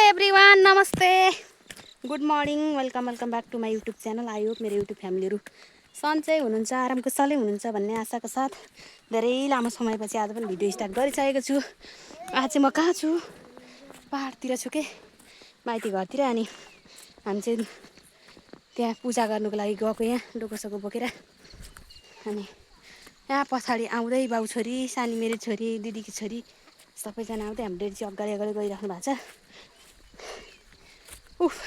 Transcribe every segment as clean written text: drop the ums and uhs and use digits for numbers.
Everyone नमस्ते good morning welcome back to my YouTube channel. I hope मेरो YouTube फ्यामिलीहरू सन्चै हुनुहुन्छ, आरामकुशलै हुनुहुन्छ भन्ने आशाको साथ धेरै लामो समयपछि आज पनि भिडियो स्टार्ट गरिसकेको छु। आज चाहिँ म कहाँ छु? पहाडतिर छु के, माइती घरतिर। अनि हामी चाहिँ त्यहाँ पूजा गर्नुको लागि गएको, यहाँ डोकोसोको बोकेर। अनि यहाँ पछाडि आउँदै बाउ छोरी, सानी मेरो छोरी, दिदीकी छोरी सबैजना आउँदै हाम्रो डेडी चाहिँ अगाडि गइराख्नु भएको छ। उफ,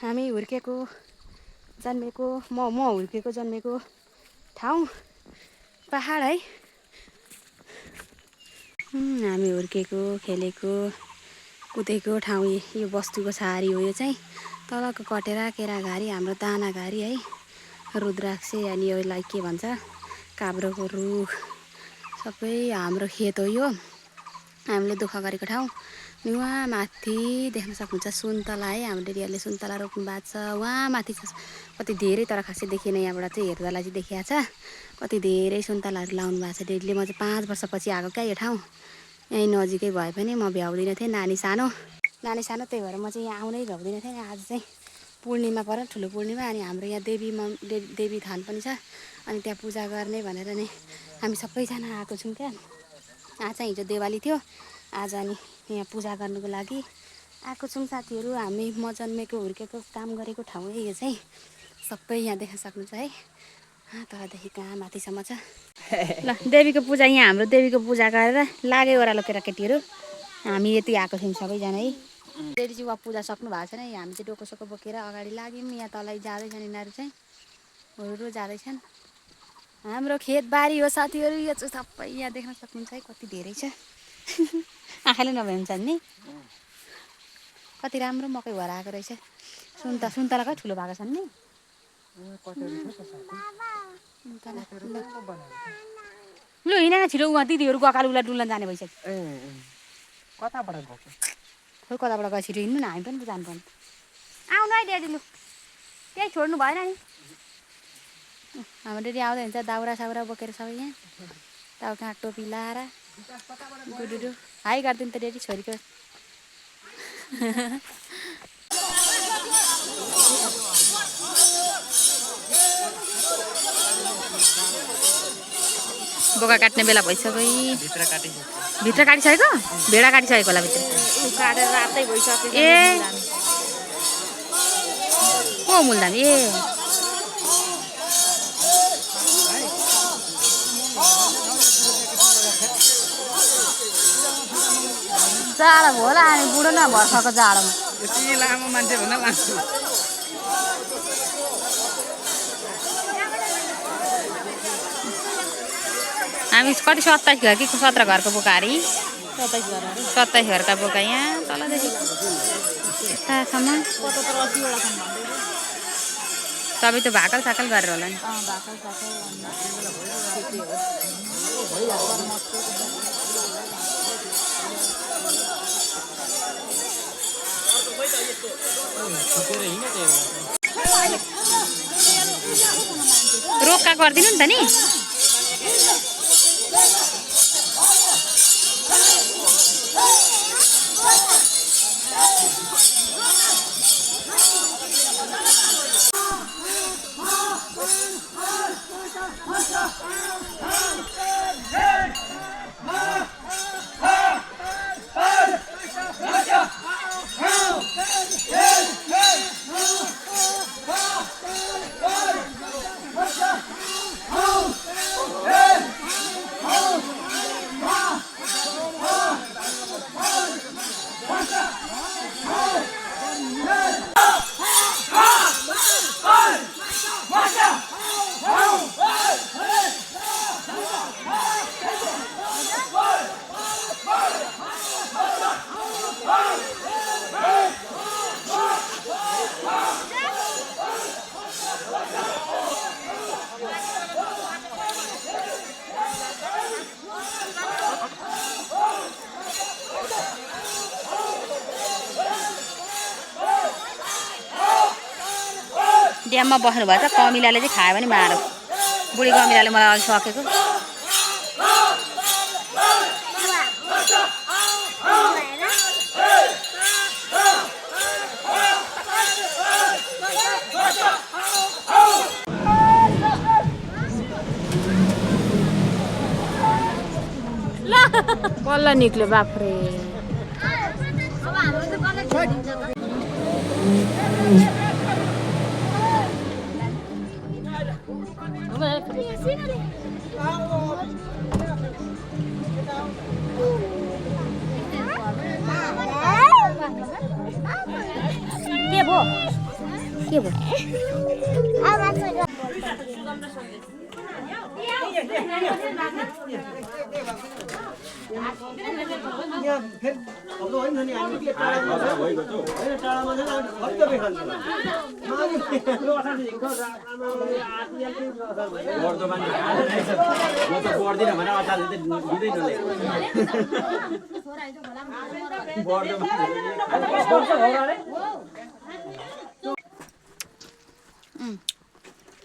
हामी हुर्केको जन्मेको म हुर्केको जन्मेको ठाउँ पहाड है। हामी हुर्केको खेलेको कुदेको ठाउँ यो बस्तुको छहारी हो। यो चाहिँ तलको कटेरा केराघारी हाम्रो दानाघारी है, रुद्राक्ष। अनि यसलाई के भन्छ, काब्रोको रुख सबै हाम्रो खेत हो। यो हामीले दुःख गरेको ठाउँ। उहाँ माथि देख्न सक्नुहुन्छ सुन्तला है, हाम्रो डेडीहरूले सुन्तला रोप्नु भएको छ। उहाँ माथि छ कति धेरै, तर खासै देखिएन, यहाँबाट चाहिँ हेर्दालाई चाहिँ देखिएको छ। कति धेरै सुन्तलाहरू लाउनु भएको छ डेडीले। म चाहिँ 5 वर्षपछि आएको क्या यो ठाउँ। यहीँ नजिकै भए पनि म भ्याउँदिनँ थिएँ, नानी सानो त्यही भएर म चाहिँ यहाँ आउनै भ्याउँदिनँ थिएँ। आज चाहिँ पूर्णिमा पर्यो, ठुलो पूर्णिमा। अनि हाम्रो यहाँ देवी थान पनि छ, अनि त्यहाँ पूजा गर्ने भनेर नै हामी सबैजना आएको छौँ क्या। आज चाहिँ हिजो दिवाली थियो, आज अनि यहाँ पूजा गर्नुको लागि आएको छौँ साथीहरू। हामी म जन्मेको हुर्केको काम गरेको ठाउँ है यो चाहिँ। सबै यहाँ देख्न सक्नुहुन्छ है, तलदेखि कहाँ माथिसम्म छ। ल देवीको पूजा, यहाँ हाम्रो देवीको पूजा गरेर लाग्यो ओह्रालो केटाकेटीहरू। हामी यति आएको छौँ सबैजना है। देवी चाहिँ पूजा सक्नु भएको छैन, हामी चाहिँ डोकोसोको बोकेर अगाडि लाग्यौँ। यहाँ तलै जाँदैछन् यिनीहरू चाहिँ, हुरुरु जाँदैछन्। हाम्रो खेतबारी हो साथीहरू, यो चाहिँ सबै यहाँ देख्न सक्नुहुन्छ है, कति धेरै छ। आँखाले नभए हुन्छ नि, कति राम्रो मकै भएर आएको रहेछ। सुन्तला कति ठुलो भएको छन् नि। लु हिँडेन छिटो, उहाँ दिदीहरू गकाल उसलाई डुल्न जाने भइसक्यो। कताबाट गएको? खोइ कताबाट गयो, छिटो हिँड्नु न, हामी पनि जानुपर्ने। आउनु है डेडी, लु केही छोड्नु भएन नि। हाम्रो डेडी आउँदै हुन्छ दाउरा साउरा बोकेर सबै यहाँ, टाउ कहाँ टोपी लाएर गुडुडु हाई गरिदिनु त डेडी छोरीको। बोका काट्ने बेला भइसक्यो। भित्र काटिसकेको, भेडा काटिसकेको होला भित्र। काटेर रातै भइसक्यो। ए को मुलधाम? ए जाडो भयो होला, अनि बुढो न भर्खरको जाडोमा यति लामो मान्छे भन्दा लान्छु। हामी कति 27 घर कि 17 घरको बोका अरे। 27 घरका बोका यहाँ तलदेखि यतासम्म सबै त भाकल साकल गरेर होला नि। रोक्का गरिदिनु नि त नि। ड्याममा बस्नु भएछ, कमिलाले चाहिँ खायो भने मार। बुढी कमिलाले मलाई अघि सकेको। बल्ल निक्ल्यो बाफ्रे के भो के भो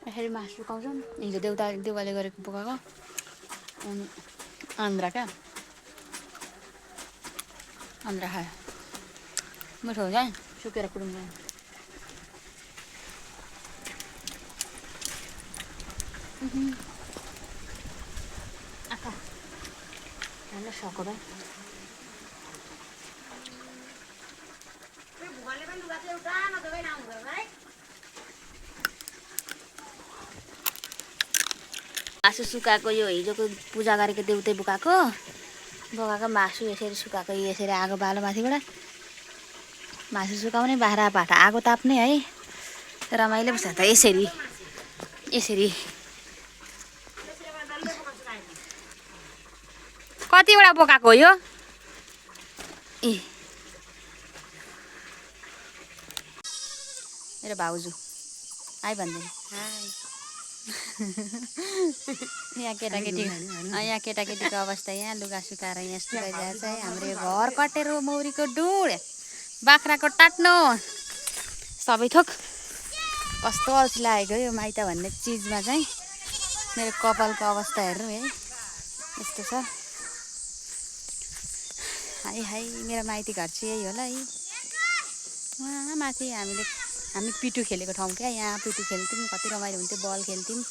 यसरी मासु सुकाउँछौँ हिजो देउवाले गरेको बोकाएको अनि आन्द्रा क्या आन्द्रा खायो मिठो हुन्छ है सुकेर कुरुङ्गा आँखा राम्रो सको भाइ मासु सुकाएको यो हिजोको पूजा गरेको देउते बोकाएको मासु यसरी सुकाएको यसरी आगो बालो माथिबाट मासु सुकाउने बाख्रा पाठा आगो ताप्ने है रमाइलो पर्छ त यसरी यसरी कतिवटा बोकाएको हो यो ए मेरो भाउजू हाई भन्दैन हाई यहाँ केटाकेटीको अवस्था यहाँ लुगा सुकाएर यहाँ सुकाइरहेको छ है हाम्रो यो घर कटेर मौरीको डुड बाख्राको टाट्नो सबै थोक कस्तो अल्छी लागेको यो माइत भन्ने चिजमा चाहिँ मेरो कपालको अवस्था हेर्नु है यस्तो छ हाई हाई मेरो माइती घर चाहिँ यही होला है उहाँ माथि हामी पिटु खेलेको ठाउँ क्या यहाँ पिटु खेल्थ्यौँ कति रमाइलो हुन्थ्यो बल खेल्थ्यौँ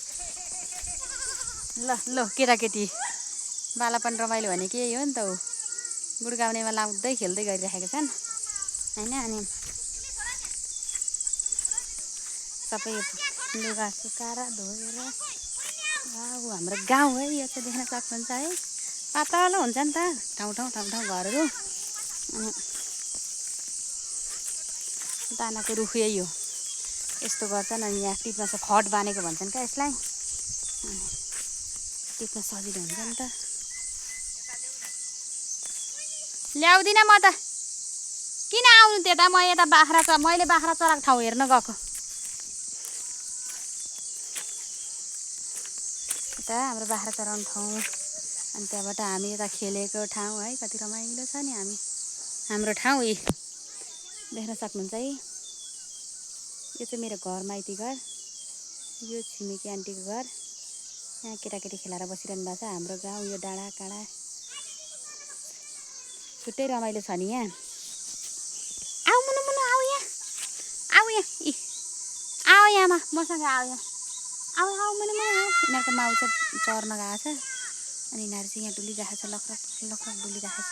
ल ल केटाकेटी बालापन रमाइलो भने के हो नि त हो गुडगाउनेमा लाउँदै खेल्दै गरिराखेको छन् होइन अनि सबै लुगा सुकाएर धोएर हाम्रो गाउँ है यो चाहिँ देख्न सक्नुहुन्छ है पातलो हुन्छ नि त ठाउँ ठाउँ घरहरू अनि दानाको रुख यही हो यस्तो गर्छन् अनि यहाँ टिप्न खट बानेको भन्छन् क्या यसलाई टिप्न सजिलो हुन्छ नि त ल्याउँदिनँ म त किन आउनु त्यता म यता मैले बाख्रा चराको ठाउँ हेर्न गएको यता हाम्रो बाख्रा चराउने ठाउँ अनि त्यहाँबाट हामी यता खेलेको ठाउँ है कति रमाइलो छ नि हाम्रो ठाउँ देख्न सक्नुहुन्छ है यो चाहिँ मेरो घर माइती घर यो छिमेकी आन्टीको घर यहाँ केटाकेटी खेलाएर बसिरहनु भएको छ हाम्रो गाउँ यो डाँडा काँडा छुट्टै रमाइलो छ नि यहाँ आऊ मुनु आऊ यहाँ आऊ यहाँमा मसँग आऊ यहाँ आऊ मुनु आऊ यिनीहरूको माउ चाहिँ चर्न गएको छ अनि यिनीहरू चाहिँ यहाँ डुलिरहेको छ लक्रक लक्रक डुलिरहेको छ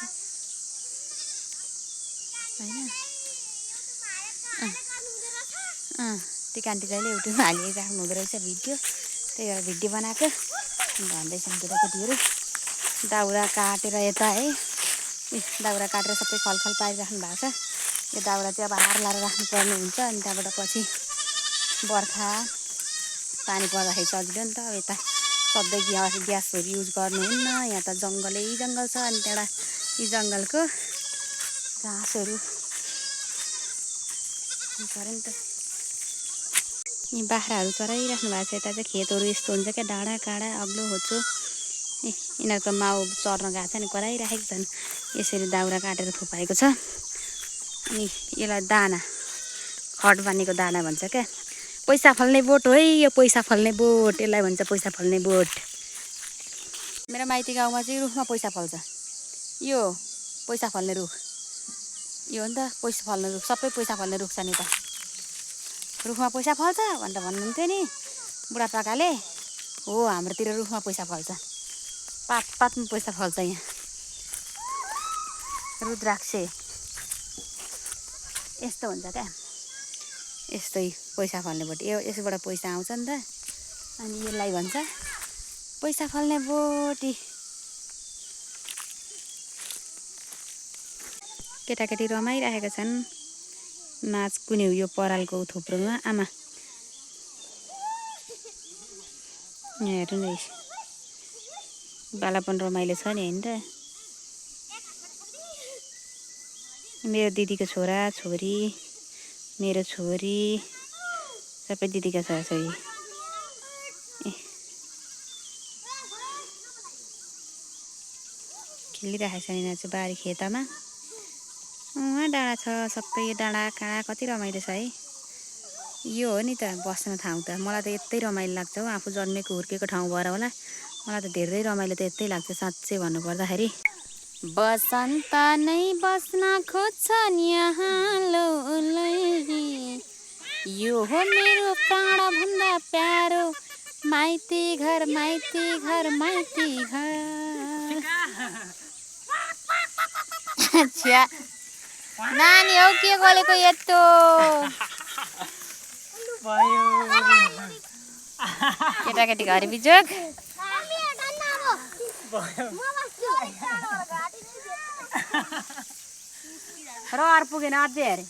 होइन त्यो आन्टी जहिले युट्युबमा हालिराख्नु हुँदो रहेछ भिडियो त्यही भएर भिडियो बनाएको भन्दैछन् केटाकेटीहरू दाउरा काटेर यता है दाउरा काटेर सबै खलखल पारिराख्नु भएको छ यो दाउरा चाहिँ अब हार लाएर राख्नुपर्ने हुन्छ अनि त्यहाँबाट पछि बर्खा पानी पर्दाखेरि सजिलो नि त अब यता सधैँ ग्यासहरू युज गर्नुहुन्न यहाँ त जङ्गलै जङ्गल छ अनि त्यहाँबाट यी जङ्गलको घाँसहरू पऱ्यो नि त यी बाख्राहरू चराइराख्नु भएको छ यता चाहिँ खेतहरू यस्तो हुन्छ क्या डाँडा काँडा अग्लो होचो यिनीहरूको माउ चर्न गएको छ नि कराइराखेको छन् यसरी दाउरा काटेर थुपाएको छ अनि यसलाई दाना खट बानेको दाना भन्छ क्या पैसा फल्ने बोट हो है यो पैसा फल्ने बोट यसलाई भन्छ पैसा फल्ने बोट मेरो माइती गाउँमा चाहिँ रुखमा पैसा फल्छ यो पैसा फल्ने रुख यो हो नि त पैसा फल्ने रुख सबै पैसा फल्ने रुख छ नि त रुखमा पैसा फल्छ भनेर भन्नुहुन्थ्यो नि बुढापाकाले हो हाम्रोतिर रुखमा पैसा फल्छ पातमा पैसा फल्छ यहाँ रुद्राक्ष यस्तो हुन्छ क्या यस्तै पैसा फल्ने बोटी यसबाट पैसा आउँछ नि त अनि यसलाई भन्छ पैसा फल्ने बोटी केटाकेटी रमाइरहेका छन् नाच कुन्यौ यो परालको थुप्रोमा आमा हेर्नु न बालापन रमाइलो छ नि हैन र मेरो दिदीको छोरा छोरी मेरो छोरी सबै दिदीका छोराछोरी खेलिरहेको छ यिनीहरू चाहिँ बारी खेतमा उहाँ डाँडा छ सबै डाँडा काँडा कति रमाइलो छ है यो हो नि त बस्न ठाउँ त मलाई त यतै रमाइलो लाग्छ हौ आफू जन्मेको हुर्केको ठाउँ भएर होला मलाई त धेरै रमाइलो त यतै लाग्छ साँच्चै भन्नुपर्दाखेरि बसन्त नै बस्न खोज्छन् यहाँ लोलैरी यो हो मेरो प्राणभन्दा प्यारो माइती घर माइती घर माइती घर छ्या नानी हौ के गरेको यस्तो केटाकेटी घरि बिजोग र अरू पुगेन अझै हेरे